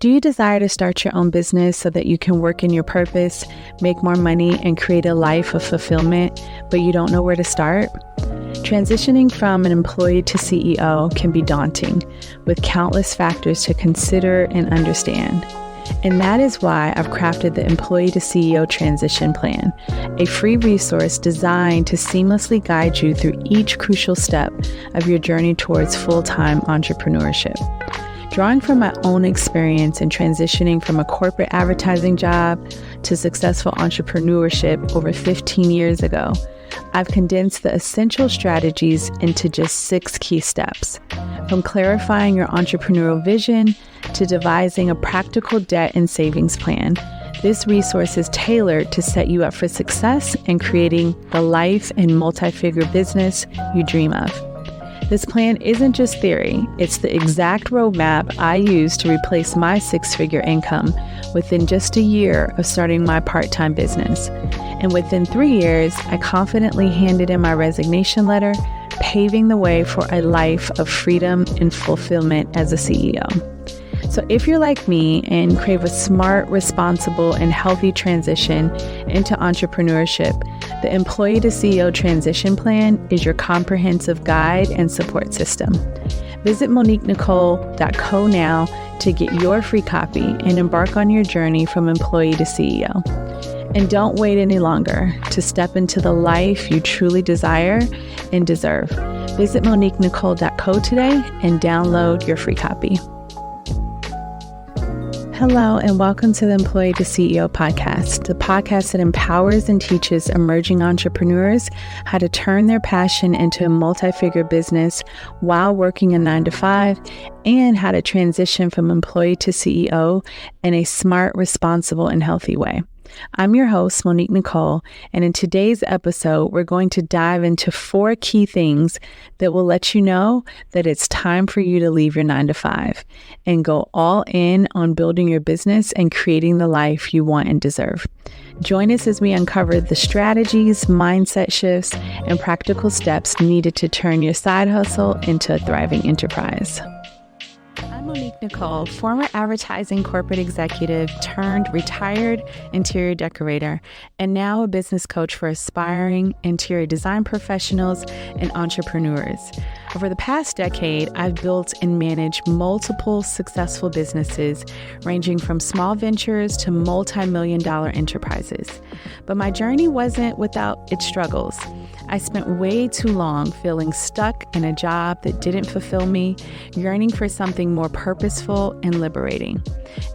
Do you desire to start your own business so that you can work in your purpose, make more money, and create a life of fulfillment, but you don't know where to start? Transitioning from an employee to CEO can be daunting, with countless factors to consider and understand. And that is why I've crafted the Employee to CEO Transition Plan, a free resource designed to seamlessly guide you through each crucial step of your journey towards full-time entrepreneurship. Drawing from my own experience in transitioning from a corporate advertising job to successful entrepreneurship over 15 years ago, I've condensed the essential strategies into just 6 key steps. From clarifying your entrepreneurial vision to devising a practical debt and savings plan, this resource is tailored to set you up for success in creating the life and multi-figure business you dream of. This plan isn't just theory, it's the exact roadmap I used to replace my 6-figure income within just a year of starting my part-time business. And within 3 years, I confidently handed in my resignation letter, paving the way for a life of freedom and fulfillment as a CEO. So if you're like me and crave a smart, responsible, and healthy transition into entrepreneurship, the Employee to CEO Transition Plan is your comprehensive guide and support system. Visit MoniqueNicole.co now to get your free copy and embark on your journey from employee to CEO. And don't wait any longer to step into the life you truly desire and deserve. Visit MoniqueNicole.co today and download your free copy. Hello, and welcome to the Employee to CEO podcast, the podcast that empowers and teaches emerging entrepreneurs how to turn their passion into a multi-figure business while working a 9-to-5, and how to transition from employee to CEO in a smart, responsible, and healthy way. I'm your host, Monique Nicole, and in today's episode, we're going to dive into 4 key things that will let you know that it's time for you to leave your 9-to-5 and go all in on building your business and creating the life you want and deserve. Join us as we uncover the strategies, mindset shifts, and practical steps needed to turn your side hustle into a thriving enterprise. I'm Monique Nicole, former advertising corporate executive turned retired interior decorator, and now a business coach for aspiring interior design professionals and entrepreneurs. Over the past decade, I've built and managed multiple successful businesses, ranging from small ventures to multi-million-dollar enterprises. But my journey wasn't without its struggles. I spent way too long feeling stuck in a job that didn't fulfill me, yearning for something more purposeful and liberating.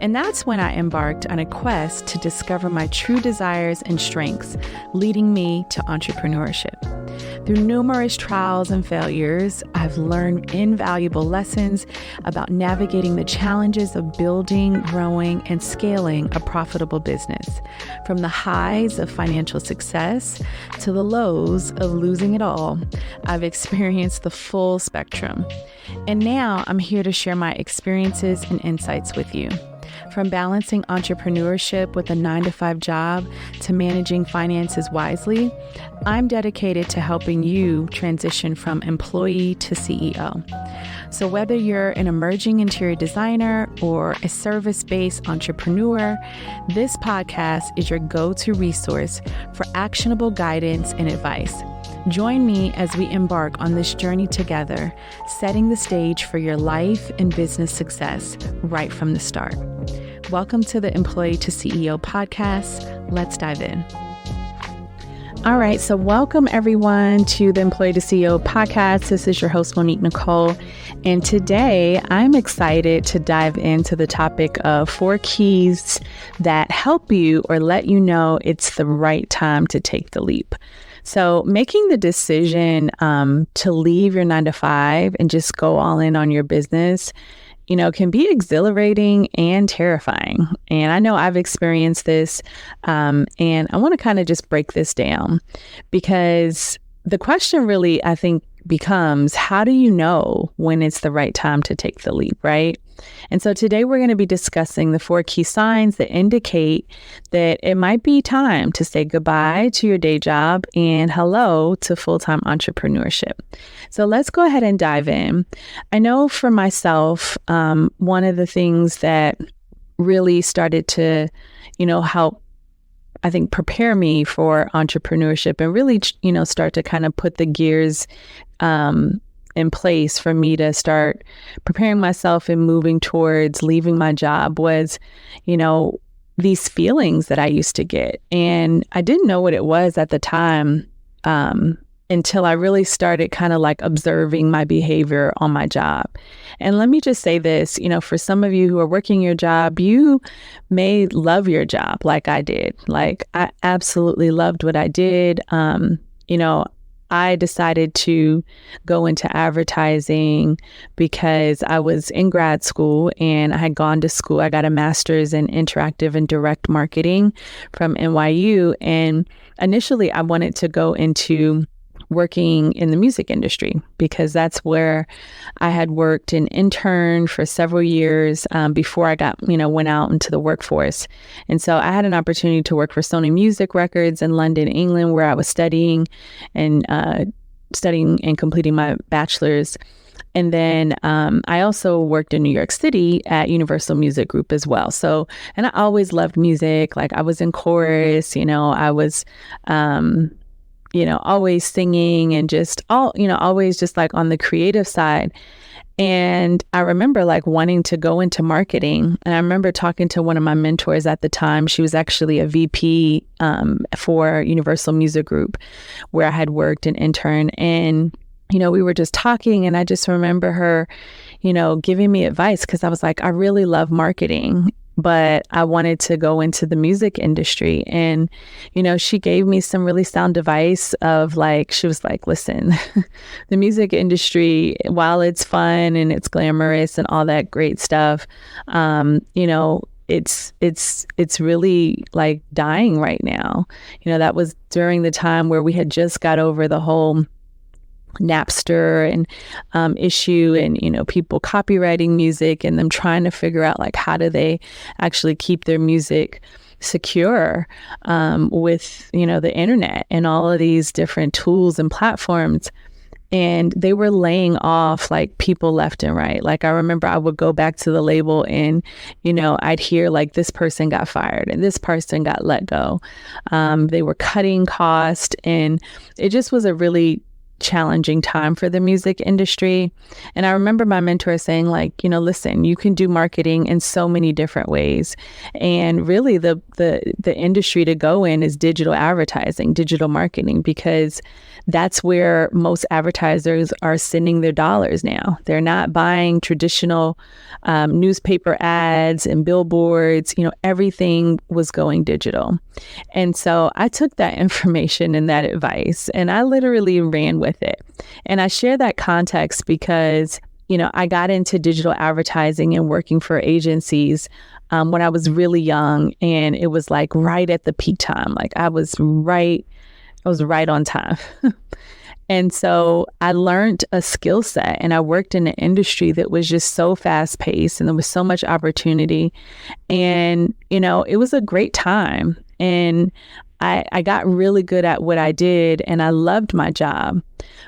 And that's when I embarked on a quest to discover my true desires and strengths, leading me to entrepreneurship. Through numerous trials and failures, I've learned invaluable lessons about navigating the challenges of building, growing, and scaling a profitable business. From the highs of financial success to the lows of losing it all, I've experienced the full spectrum. And now I'm here to share my experiences and insights with you. From balancing entrepreneurship with a 9-to-5 job to managing finances wisely, I'm dedicated to helping you transition from employee to CEO. So whether you're an emerging interior designer or a service-based entrepreneur, this podcast is your go-to resource for actionable guidance and advice. Join me as we embark on this journey together, setting the stage for your life and business success right from the start. Welcome to the Employee to CEO podcast. Let's dive in. All right, so welcome everyone to the Employee to CEO podcast. This is your host, Monique Nicole. And today I'm excited to dive into the topic of 4 keys that help you or let you know it's the right time to take the leap. So making the decision to leave your 9-to-5 and just go all in on your business, can be exhilarating and terrifying. And I know I've experienced this, and I want to kind of just break this down, because the question really, I think, becomes, how do you know when it's the right time to take the leap, right? And so today we're going to be discussing the 4 key signs that indicate that it might be time to say goodbye to your day job and hello to full-time entrepreneurship. So let's go ahead and dive in. I know for myself, one of the things that really started to, help, I think, prepare me for entrepreneurship and really, start to kind of put the gears in place for me to start preparing myself and moving towards leaving my job was, these feelings that I used to get. And I didn't know what it was at the time until I really started kind of like observing my behavior on my job. And let me just say this, for some of you who are working your job, you may love your job like I did. Like I absolutely loved what I did. I decided to go into advertising because I was in grad school and I had gone to school. I got a master's in interactive and direct marketing from NYU. And initially I wanted to go into working in the music industry because that's where I had worked and interned for several years before I went out into the workforce. And so I had an opportunity to work for Sony Music Records in London, England, where I was studying and completing my bachelor's. And then I also worked in New York City at Universal Music Group as well. So, and I always loved music. Like I was in chorus, I was always singing and just always just like on the creative side. And I remember like wanting to go into marketing. And I remember talking to one of my mentors at the time. She was actually a VP for Universal Music Group, where I had worked and interned. And, we were just talking, and I just remember her, giving me advice because I was like, I really love marketing, but I wanted to go into the music industry. And, she gave me some really sound advice of like, she was like, listen, the music industry, while it's fun and it's glamorous and all that great stuff, it's really like dying right now. That was during the time where we had just got over the whole Napster and issue, and people copywriting music and them trying to figure out like how do they actually keep their music secure with the internet and all of these different tools and platforms. And they were laying off like people left and right. Like I remember I would go back to the label and I'd hear like this person got fired and this person got let go. They were cutting cost, and it just was a really challenging time for the music industry. And I remember my mentor saying like, listen, you can do marketing in so many different ways. And really the industry to go in is digital advertising, digital marketing, because that's where most advertisers are sending their dollars now. They're not buying traditional newspaper ads and billboards. Everything was going digital. And so I took that information and that advice and I literally ran with it. And I share that context because, I got into digital advertising and working for agencies when I was really young, and it was like right at the peak time. Like I was right on time. And so I learned a skill set, and I worked in an industry that was just so fast paced and there was so much opportunity. And, it was a great time. And I got really good at what I did and I loved my job.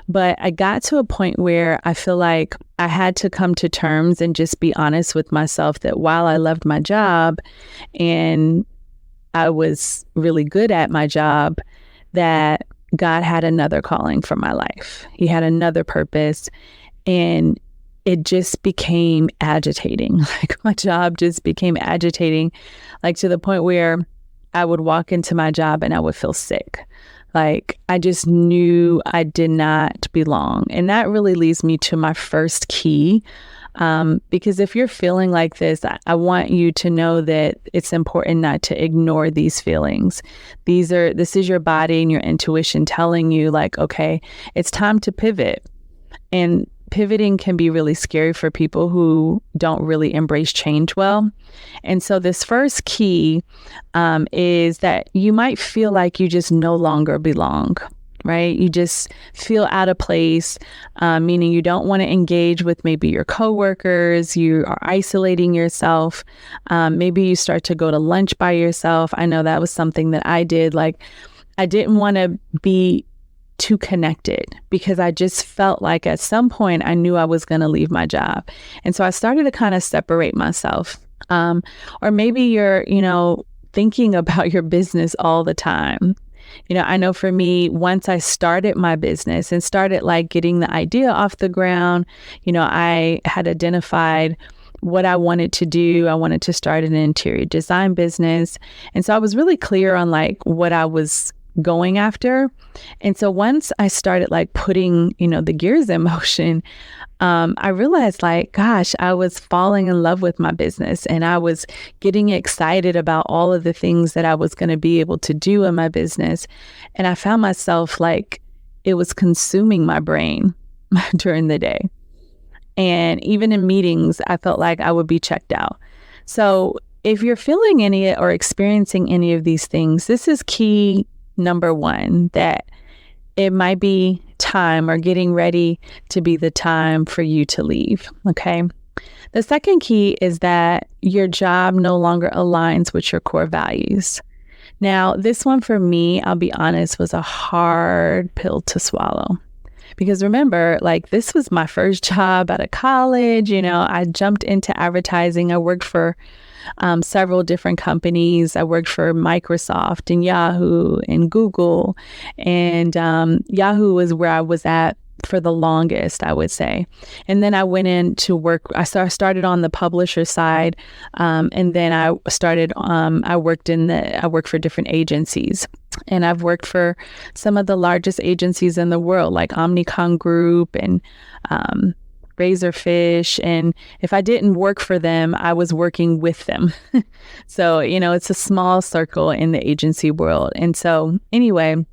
But I got to a point where I feel like I had to come to terms and just be honest with myself that while I loved my job and I was really good at my job, that God had another calling for my life. He had another purpose, and it just became agitating. Like my job just became agitating, like to the point where I would walk into my job and I would feel sick. Like I just knew I did not belong. And that really leads me to my first key. Because if you're feeling like this, I want you to know that it's important not to ignore these feelings. This is your body and your intuition telling you like, okay, it's time to pivot. And pivoting can be really scary for people who don't really embrace change well. And so this first key is that you might feel like you just no longer belong. Right? You just feel out of place, meaning you don't want to engage with maybe your coworkers, you are isolating yourself. Maybe you start to go to lunch by yourself. I know that was something that I did. Like I didn't want to be too connected because I just felt like at some point I knew I was going to leave my job. And so I started to kind of separate myself Or maybe you're, thinking about your business all the time. I know for me, once I started my business and started like getting the idea off the ground, I had identified what I wanted to do. I wanted to start an interior design business. And so I was really clear on like what I was going after. And so once I started like putting, the gears in motion, I realized like, gosh, I was falling in love with my business and I was getting excited about all of the things that I was going to be able to do in my business. And I found myself like it was consuming my brain during the day. And even in meetings, I felt like I would be checked out. So if you're feeling any or experiencing any of these things, this is key number one, that it might be time or getting ready to be the time for you to leave. Okay. The second key is that your job no longer aligns with your core values. Now, this one for me, I'll be honest, was a hard pill to swallow. Because remember, like this was my first job out of college. I jumped into advertising. I worked for several different companies. I worked for Microsoft and Yahoo and Google, and Yahoo was where I was at for the longest, I would say. And then I went in to work. I started on the publisher side, and then I worked for different agencies. And I've worked for some of the largest agencies in the world, like Omnicom Group and Razorfish. And if I didn't work for them, I was working with them. So, it's a small circle in the agency world. And so anyway,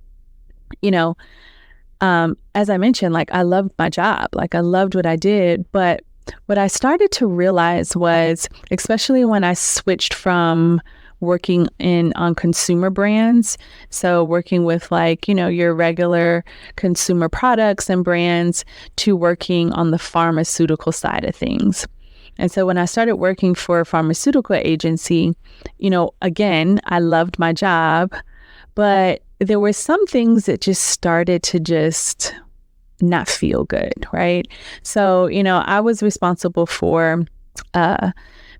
as I mentioned, like I loved my job, like I loved what I did. But what I started to realize was, especially when I switched from working on consumer brands, so working with like, your regular consumer products and brands, to working on the pharmaceutical side of things. And so when I started working for a pharmaceutical agency, again, I loved my job, but there were some things that just started to just not feel good, right? So, I was responsible for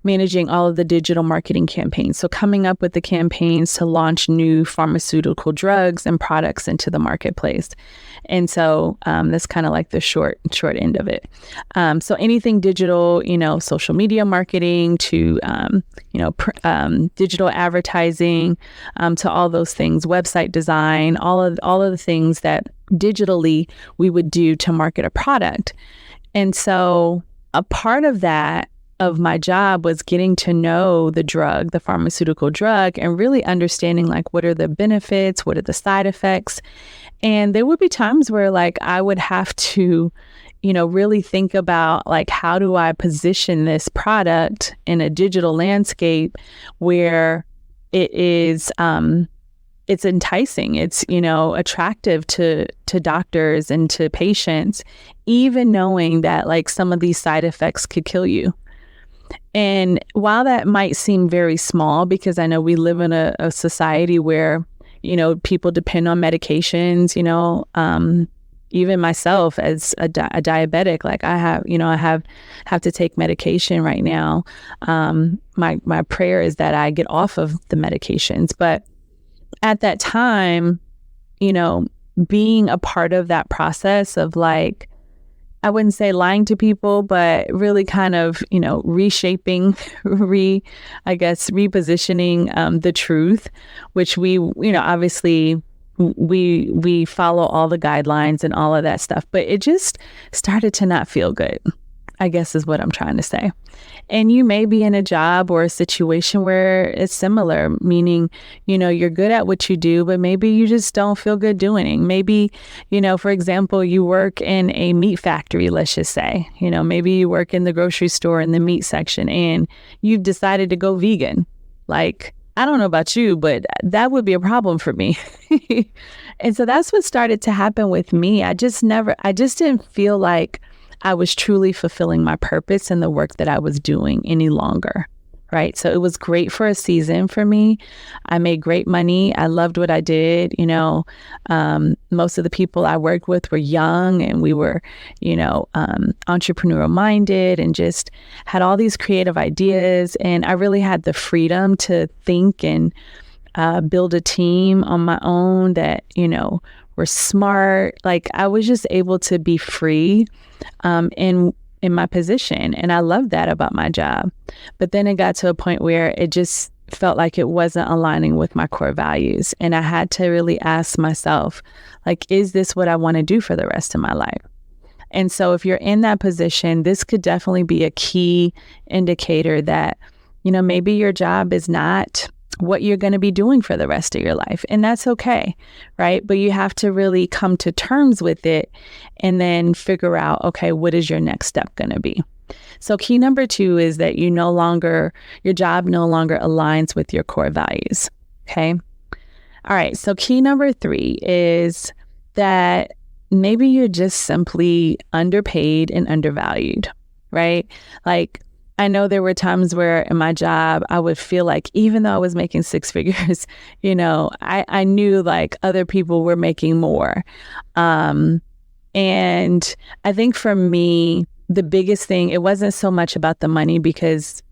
managing all of the digital marketing campaigns. So coming up with the campaigns to launch new pharmaceutical drugs and products into the marketplace. And so that's kind of like the short end of it. So anything digital, social media marketing to, digital advertising, to all those things, website design, all of the things that digitally we would do to market a product. And so a part of that of my job was getting to know the pharmaceutical drug, and really understanding like what are the benefits, what are the side effects. And there would be times where like I would have to, really think about like, how do I position this product in a digital landscape where it is, it's enticing, it's, attractive to doctors and to patients, even knowing that like some of these side effects could kill you. And while that might seem very small, because I know we live in a society where, people depend on medications, even myself as a diabetic, like I have to take medication right now. My prayer is that I get off of the medications. But at that time, being a part of that process of like, I wouldn't say lying to people, but really kind of, reshaping, repositioning the truth, which we, obviously we follow all the guidelines and all of that stuff, but it just started to not feel good, I guess is what I'm trying to say. And you may be in a job or a situation where it's similar, meaning, you're good at what you do, but maybe you just don't feel good doing it. Maybe, for example, you work in a meat factory, let's just say, maybe you work in the grocery store in the meat section and you've decided to go vegan. Like, I don't know about you, but that would be a problem for me. And so that's what started to happen with me. I just didn't feel like I was truly fulfilling my purpose in the work that I was doing any longer, right? So it was great for a season for me. I made great money. I loved what I did. Most of the people I worked with were young, and we were, entrepreneurial minded, and just had all these creative ideas. And I really had the freedom to think and build a team on my own that, were smart. Like, I was just able to be free in my position. And I loved that about my job. But then it got to a point where it just felt like it wasn't aligning with my core values. And I had to really ask myself, like, is this what I want to do for the rest of my life? And so if you're in that position, this could definitely be a key indicator that, maybe your job is not what you're going to be doing for the rest of your life. And that's okay, right? But you have to really come to terms with it and then figure out, okay, what is your next step going to be? So key number 2 is that your job no longer aligns with your core values. Okay. All right. So key number 3 is that maybe you're just simply underpaid and undervalued, right? Like, I know there were times where in my job, I would feel like even though I was making 6 figures, I knew like other people were making more. And I think for me, the biggest thing, it wasn't so much about the money because,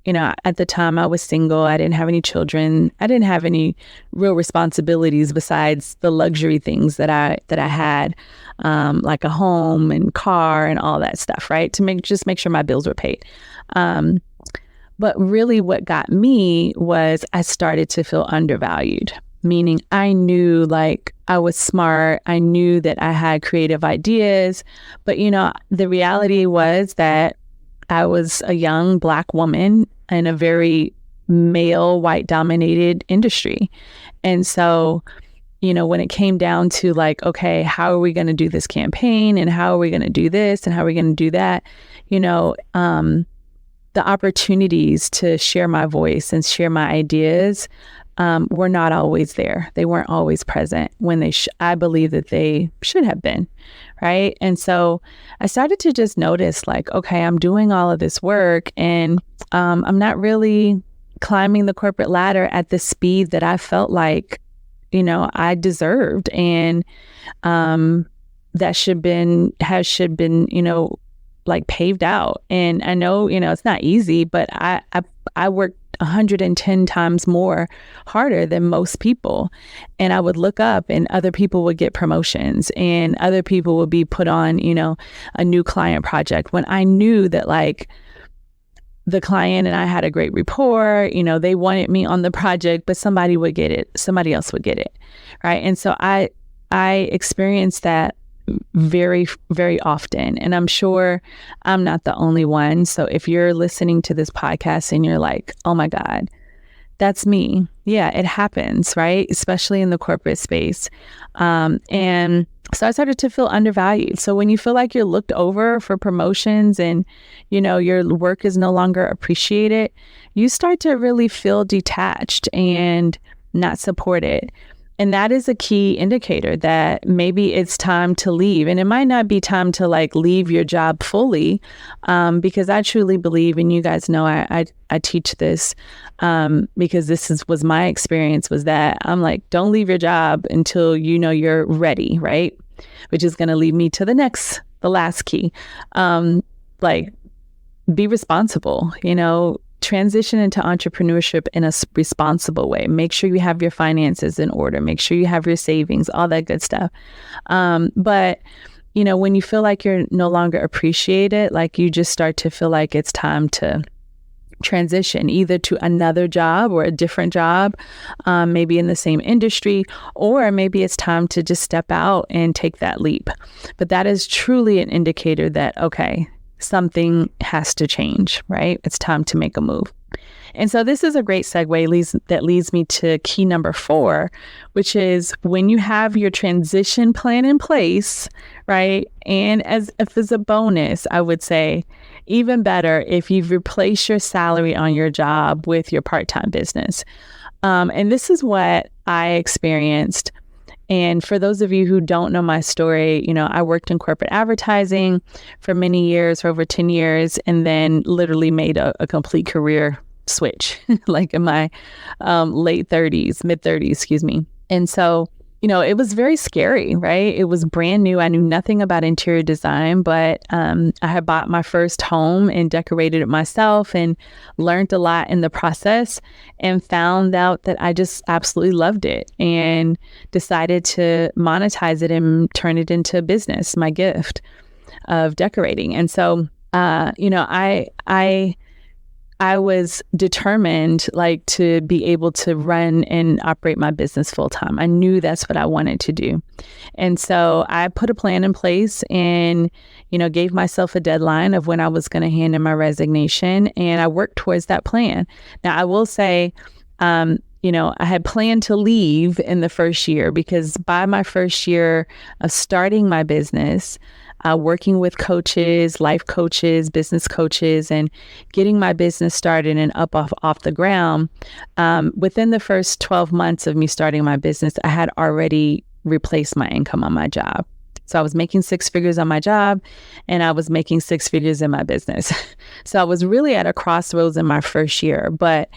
at the time I was single. I didn't have any children. I didn't have any real responsibilities besides the luxury things that I had, like a home and car and all that stuff, right? To make sure my bills were paid. But really what got me was I started to feel undervalued, meaning I knew like I was smart. I knew that I had creative ideas, but the reality was that I was a young Black woman in a very male, white dominated industry. And so, when it came down to like, okay, how are we going to do this campaign and how are we going to do this and how are we going to do that? The opportunities to share my voice and share my ideas were not always there. They weren't always present when I believe that they should have been, right? And so I started to just notice like, okay, I'm doing all of this work and I'm not really climbing the corporate ladder at the speed that I felt like, I deserved. And that should been, like paved out. And I know, it's not easy, but I worked 110 times more harder than most people. And I would look up and other people would get promotions and other people would be put on, a new client project when I knew that like the client and I had a great rapport, they wanted me on the project, but somebody would get it. Somebody else would get it. Right. And so I experienced that very, very often. And I'm sure I'm not the only one. So if you're listening to this podcast and you're like, oh my God, that's me. Yeah, it happens, right? Especially in the corporate space. And so I started to feel undervalued. So when you feel like you're looked over for promotions and, your work is no longer appreciated, you start to really feel detached and not supported. And that is a key indicator that maybe it's time to leave. And it might not be time to like leave your job fully, because I truly believe, and you guys know I teach this because was my experience, was that I'm like, don't leave your job until you're ready, right? Which is going to lead me to the last key. Like, be responsible, transition into entrepreneurship in a responsible way. Make sure you have your finances in order. Make sure you have your savings, all that good stuff. But, when you feel like you're no longer appreciated, like you just start to feel like it's time to transition either to another job or a different job, maybe in the same industry, or maybe it's time to just step out and take that leap. But that is truly an indicator that, okay, something has to change, right? It's time to make a move. And so this is a great segue that leads me to key number 4, which is when you have your transition plan in place, right? And if it's a bonus, I would say even better if you've replaced your salary on your job with your part-time business. And this is what I experienced. And for those of you who don't know my story, I worked in corporate advertising for many years, for over 10 years, and then literally made a complete career switch, like in my mid 30s, excuse me. And so, it was very scary, right? It was brand new. I knew nothing about interior design, but I had bought my first home and decorated it myself and learned a lot in the process and found out that I just absolutely loved it and decided to monetize it and turn it into a business, my gift of decorating. And so, I was determined to be able to run and operate my business full time. I knew that's what I wanted to do. And so I put a plan in place and, gave myself a deadline of when I was going to hand in my resignation. And I worked towards that plan. Now, I will say, I had planned to leave in the first year because by my first year of starting my business, working with coaches, life coaches, business coaches, and getting my business started and off the ground, within the first 12 months of me starting my business, I had already replaced my income on my job. So I was making 6 figures on my job and I was making 6 figures in my business. So I was really at a crossroads in my first year, but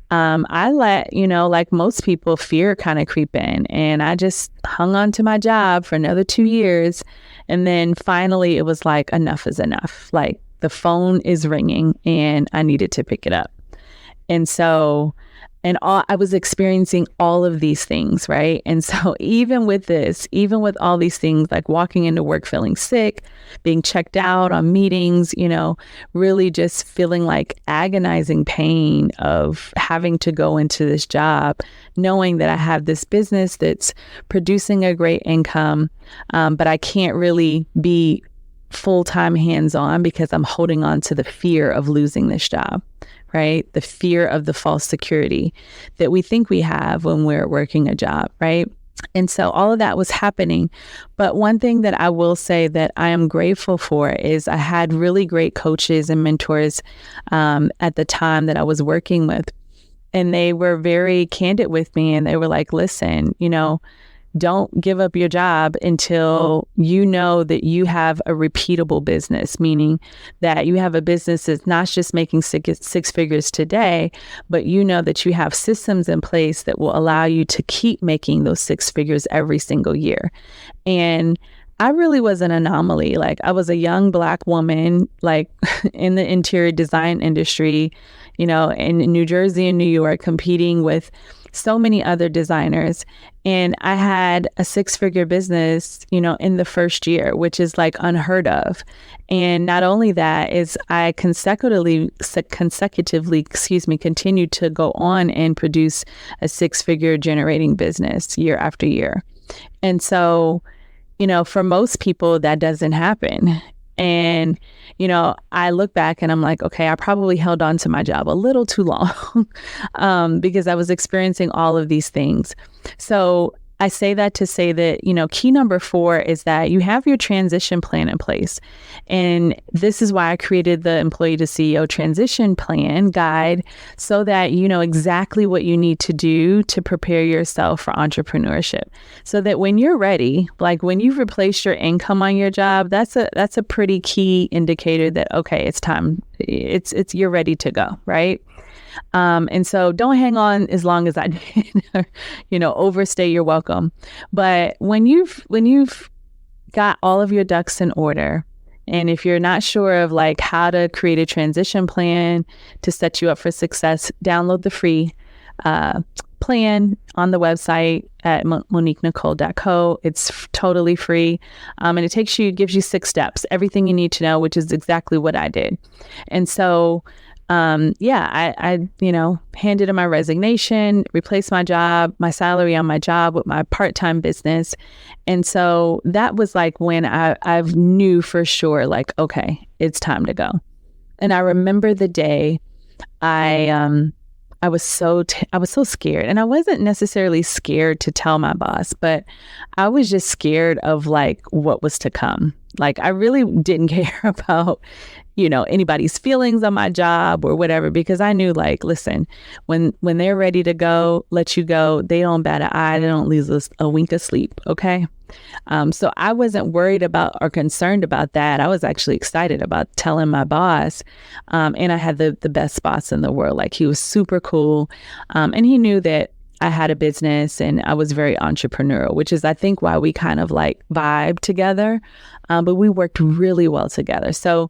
I let, like most people, fear kind of creep in, and I just hung on to my job for another 2 years. And then finally it was like, enough is enough. Like the phone is ringing and I needed to pick it up. And so, I was experiencing all of these things, right? And so even with all these things, like walking into work feeling sick, being checked out on meetings, really just feeling like agonizing pain of having to go into this job, knowing that I have this business that's producing a great income, but I can't really be full-time hands-on because I'm holding on to the fear of losing this job. Right? The fear of the false security that we think we have when we're working a job, right? And so all of that was happening. But one thing that I will say that I am grateful for is I had really great coaches and mentors at the time that I was working with. And they were very candid with me. And they were like, listen, don't give up your job until you know that you have a repeatable business, meaning that you have a business that's not just making six figures today, but you know that you have systems in place that will allow you to keep making those 6 figures every single year. And I really was an anomaly. Like I was a young Black woman, like in the interior design industry, in New Jersey and New York, competing with so many other designers. And I had a 6-figure business, in the first year, which is like unheard of. And not only that is I consecutively, continued to go on and produce a 6-figure generating business year after year. And so, for most people, that doesn't happen. And, I look back and I'm like, okay, I probably held on to my job a little too long because I was experiencing all of these things. So I say that to say that, key number 4 is that you have your transition plan in place. And this is why I created the Employee to CEO Transition Plan guide so that you know exactly what you need to do to prepare yourself for entrepreneurship. So that when you're ready, like when you've replaced your income on your job, that's a pretty key indicator that, okay, it's time. You're ready to go, right? And so don't hang on as long as I did, overstay your welcome. But when you've got all of your ducks in order, and if you're not sure of like how to create a transition plan to set you up for success, download the free plan on the website at moniquenicole.co. It's totally free. And it gives you 6 steps, everything you need to know, which is exactly what I did. And so I handed in my resignation, replaced my job, my salary on my job with my part-time business. And so that was like when I knew for sure, like, okay, it's time to go. And I remember the day I was so scared, and I wasn't necessarily scared to tell my boss, but I was just scared of like what was to come. Like I really didn't care about, anybody's feelings on my job or whatever, because I knew like, listen, when they're ready to go, let you go, they don't bat an eye, they don't lose a wink of sleep. Okay. So I wasn't worried about or concerned about that. I was actually excited about telling my boss. And I had the best boss in the world. Like, he was super cool. And he knew that I had a business and I was very entrepreneurial, which is, I think, why we kind of like vibe together. But we worked really well together. So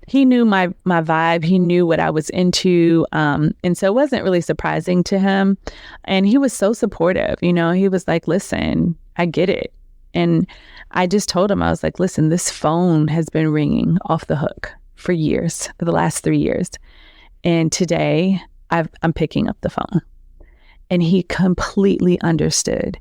he knew my vibe. He knew what I was into. And so it wasn't really surprising to him. And he was so supportive. You know, he was like, listen, I get it. And I just told him, I was like, listen, this phone has been ringing off the hook for years, for the last 3 years. And today I'm picking up the phone. And he completely understood.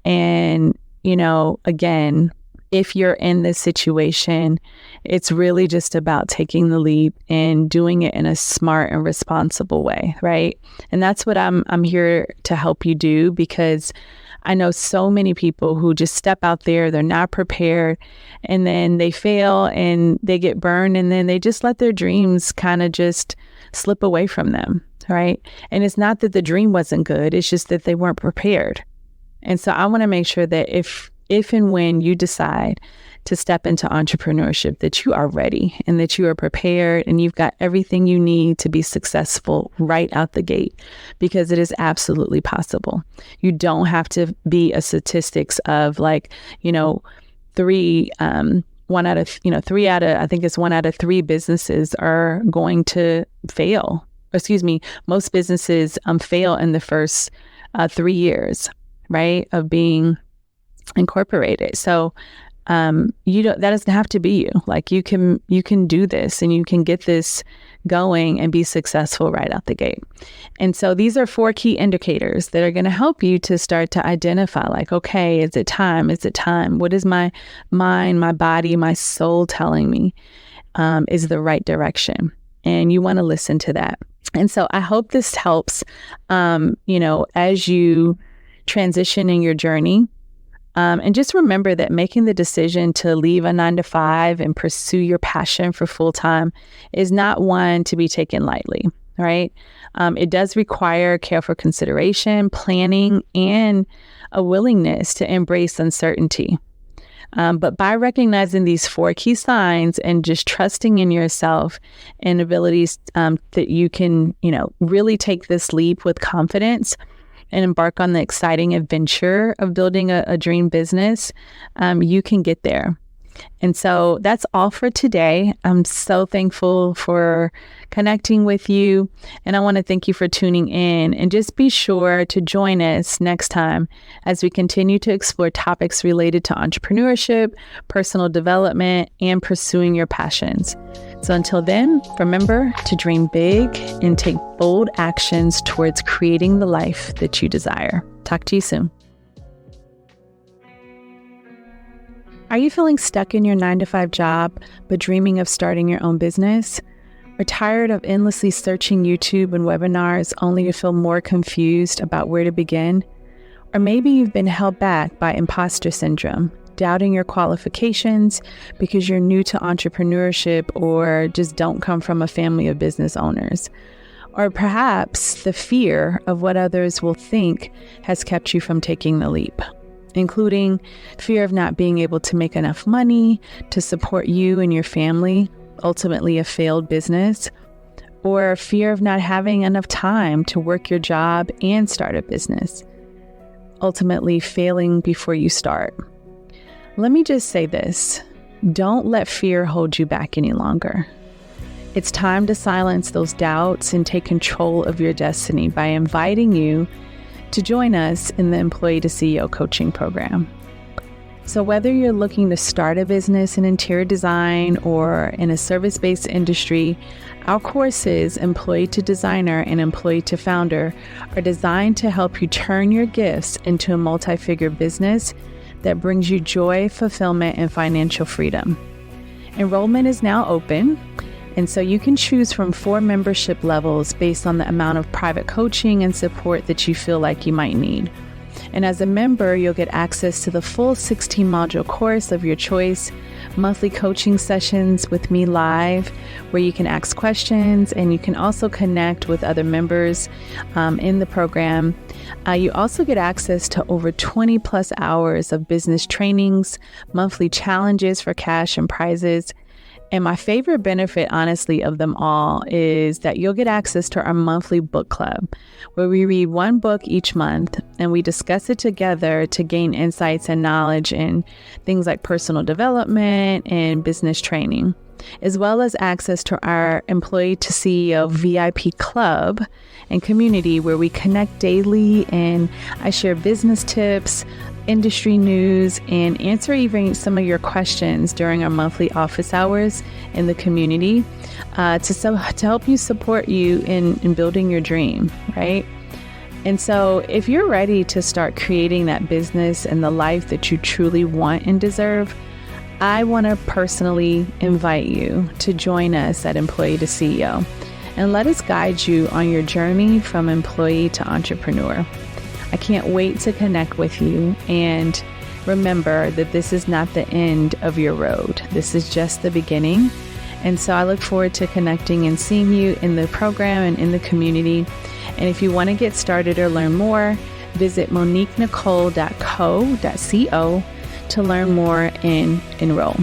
And, you know, again, if you're in this situation, it's really just about taking the leap and doing it in a smart and responsible way, right? And that's what I'm here to help you do, because I know so many people who just step out there, they're not prepared, and then they fail and they get burned, and then they just let their dreams kind of just slip away from them, right? And it's not that the dream wasn't good, it's just that they weren't prepared. And so I want to make sure that if and when you decide to step into entrepreneurship, that you are ready and that you are prepared and you've got everything you need to be successful right out the gate, because it is absolutely possible. You don't have to be a statistics of like, you know, one out of 3 businesses are going to fail. Most businesses fail in the first 3 years, right, of being incorporated. So that doesn't have to be you. Like, you can do this and you can get this going and be successful right out the gate. And so these are 4 key indicators that are going to help you to start to identify, like, okay, is it time? Is it time? What is my mind, my body, my soul telling me is the right direction? And you want to listen to that. And so I hope this helps, as you transition in your journey. And just remember that making the decision to leave a 9-to-5 and pursue your passion for full-time is not one to be taken lightly, right? It does require careful consideration, planning, and a willingness to embrace uncertainty. But by recognizing these 4 key signs and just trusting in yourself and abilities that you can, really take this leap with confidence and embark on the exciting adventure of building a dream business, you can get there. And so that's all for today. I'm so thankful for connecting with you. And I want to thank you for tuning in. And just be sure to join us next time as we continue to explore topics related to entrepreneurship, personal development, and pursuing your passions. So until then, remember to dream big and take bold actions towards creating the life that you desire. Talk to you soon. Are you feeling stuck in your 9-to-5 job, but dreaming of starting your own business? Or tired of endlessly searching YouTube and webinars only to feel more confused about where to begin? Or maybe you've been held back by imposter syndrome, doubting your qualifications because you're new to entrepreneurship or just don't come from a family of business owners. Or perhaps the fear of what others will think has kept you from taking the leap, including fear of not being able to make enough money to support you and your family, ultimately a failed business, or fear of not having enough time to work your job and start a business, ultimately failing before you start. Let me just say this: don't let fear hold you back any longer. It's time to silence those doubts and take control of your destiny by inviting you to join us in the Employee to CEO coaching program. So whether you're looking to start a business in interior design or in a service-based industry, our courses, Employee to Designer and Employee to Founder, are designed to help you turn your gifts into a multi-figure business that brings you joy, fulfillment, and financial freedom. Enrollment is now open, and so you can choose from 4 membership levels based on the amount of private coaching and support that you feel like you might need. And as a member, you'll get access to the full 16-module course of your choice, monthly coaching sessions with me live, where you can ask questions and you can also connect with other members in the program. You also get access to over 20 plus hours of business trainings, monthly challenges for cash and prizes. And my favorite benefit, honestly, of them all is that you'll get access to our monthly book club, where we read one book each month and we discuss it together to gain insights and knowledge in things like personal development and business training, as well as access to our Employee to CEO VIP club and community, where we connect daily and I share business tips, industry news, and answer even some of your questions during our monthly office hours in the community to help you support you in building your dream, right? And so if you're ready to start creating that business and the life that you truly want and deserve, I want to personally invite you to join us at Employee to CEO and let us guide you on your journey from employee to entrepreneur. I can't wait to connect with you, and remember that this is not the end of your road. This is just the beginning. And so I look forward to connecting and seeing you in the program and in the community. And if you want to get started or learn more, visit moniquenicole.co to learn more and enroll.